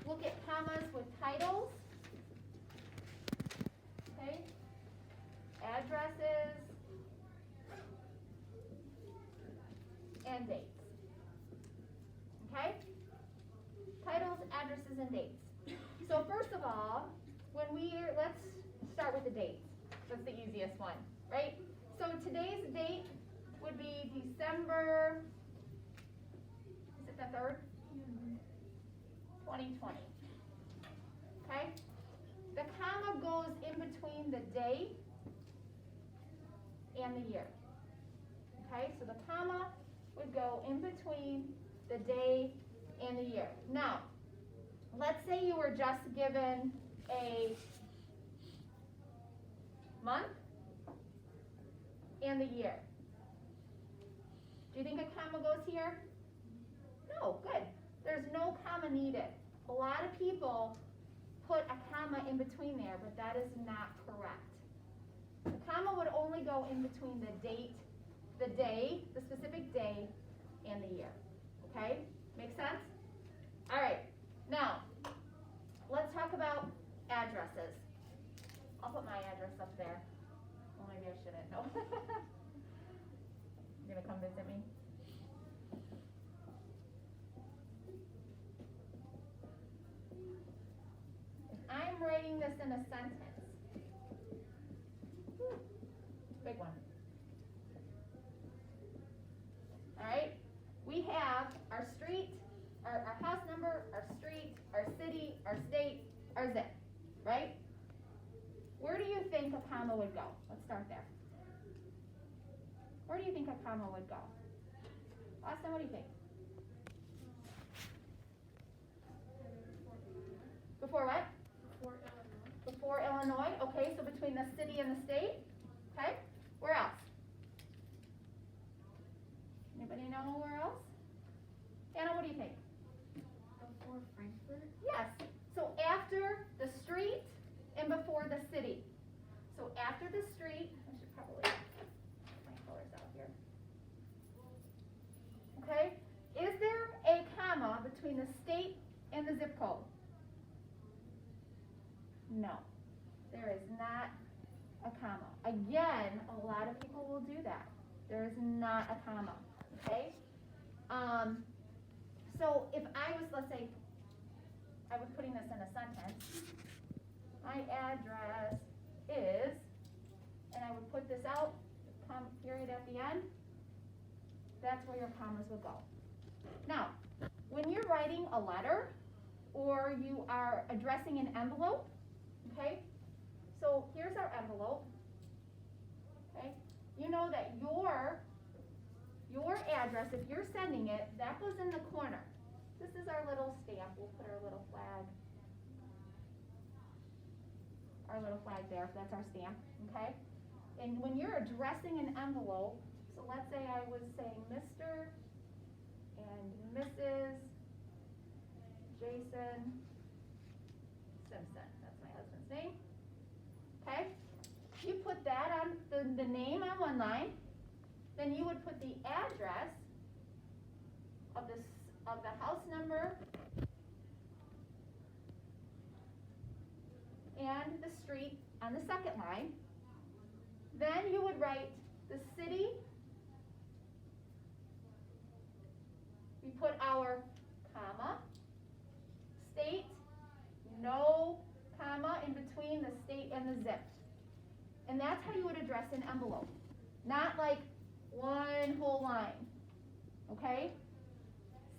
look at commas with titles. Okay? Addresses and dates. Okay? Titles, addresses, and dates. So first of all, let's start with the dates. That's the easiest one, right? So today's date would be December, is it the 3rd? 2020. Okay? The comma goes in between the day and the year. Okay? So the comma would go in between the day and the year. Now, let's say you were just given a month and the year. Do you think a comma goes here? No, good. There's no comma needed. A lot of people put a comma in between there, but that is not correct. The comma would only go in between the date, the day, the specific day, and the year. Okay? Make sense? All right. Now, let's talk about addresses. I'll put my address up there. Well, maybe I shouldn't. No. You're gonna come visit me? If I'm writing this in a sentence, big one. All right. We have our street, our house number, our street, our city, our state, our zip, right? Where do you think a comma would go? Let's start there. Where do you think a comma would go? Austin, what do you think? Before what? Before Illinois. Okay, so between the city and the state. Okay, where else? Anybody know where else? Anna, what do you think? Before Frankfurt? Yes. So after the street and before the city. So after the street, I should probably put my colors out here. Okay? Is there a comma between the state and the zip code? No. There is not a comma. Again, a lot of people will do that. There is not a comma. Okay? So if I was, let's say, I was putting this in a sentence, my address is, and I would put this out, comma period at the end, that's where your commas would go. Now, when you're writing a letter or you are addressing an envelope, okay, so here's our envelope, okay, you know that your address, if you're sending it, that goes in the corner. This is our little stamp. We'll put our little flag. Our little flag there, that's our stamp, okay? And when you're addressing an envelope, so let's say I was saying Mr. and Mrs. Jason Simpson. That's my husband's name. Okay? You put that on the name on one line. Then you would put the address of the house number and the street on the second line. Then you would write the city. We put our comma, state, no comma in between the state and the zip. And that's how you would address an envelope. Not like one whole line, okay?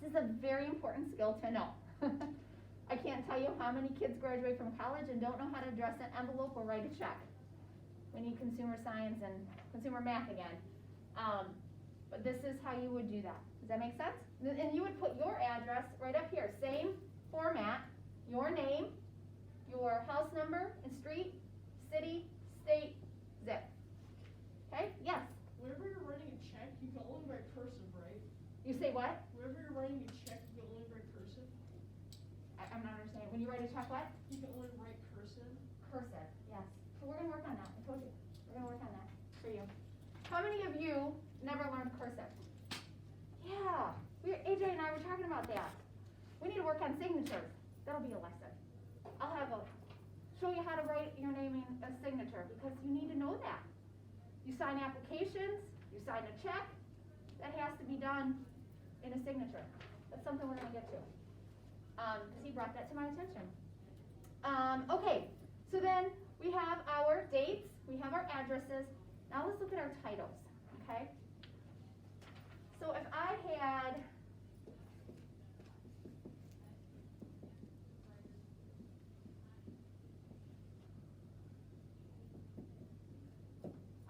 This is a very important skill to know. I can't tell you how many kids graduate from college and don't know how to address an envelope or write a check. We need consumer science and consumer math again. But this is how you would do that. Does that make sense? And you would put your address right up here, same format, your name, your house number and street, city, state, zip. Okay, yes? Whenever you're writing a check, you can only write cursive, right? You say what? Whenever you're writing a check, you can only write cursive. I'm not understanding. When you write a check, what? You can only write cursive. Cursive, yes. So we're going to work on that. I told you. We're going to work on that for you. How many of you never learned cursive? Yeah. AJ and I were talking about that. We need to work on signatures. That'll be a lesson. I'll have a, show you how to write your name in a signature, because you need to know that. You sign applications, you sign a check, that has to be done in a signature. That's something we're gonna get to. Because he brought that to my attention. Okay, so then we have our dates, we have our addresses. Now let's look at our titles, okay? So if I had,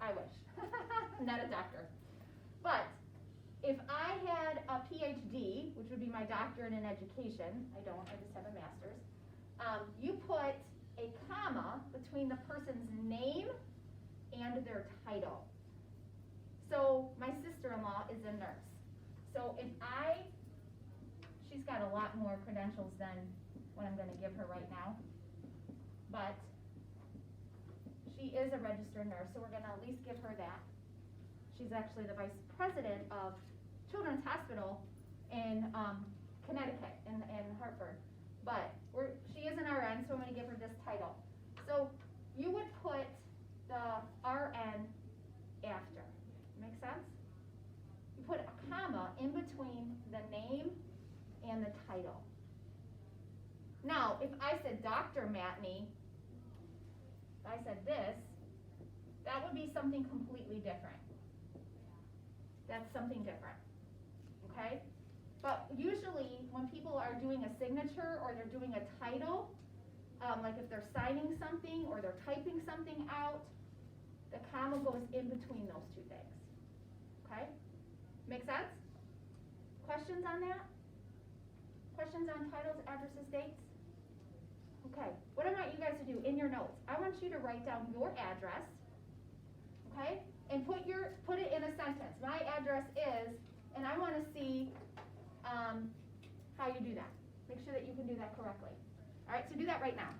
I wish, I'm not a doctor. But if I had a PhD, which would be my doctorate in education, I don't, I just have a master's, you put a comma between the person's name and their title. So my sister-in-law is a nurse. So if she's got a lot more credentials than what I'm gonna give her right now, but she is a registered nurse, so we're gonna at least give her that. She's actually the vice president of Children's Hospital in Connecticut, in Hartford. But she is an RN, so I'm gonna give her this title. So you would put the RN after. Make sense? You put a comma in between the name and the title. Now, if I said Dr. Matney, if I said this, that would be something completely different. That's something different, okay? But usually, when people are doing a signature or they're doing a title, like if they're signing something or they're typing something out, the comma goes in between those two things, okay? Make sense? Questions on that? Questions on titles, addresses, dates? Okay, what I want you guys to do in your notes, I want you to write down your address, okay? And put it in a sentence. My address is, and I want to see how you do that. Make sure that you can do that correctly. All right, so do that right now.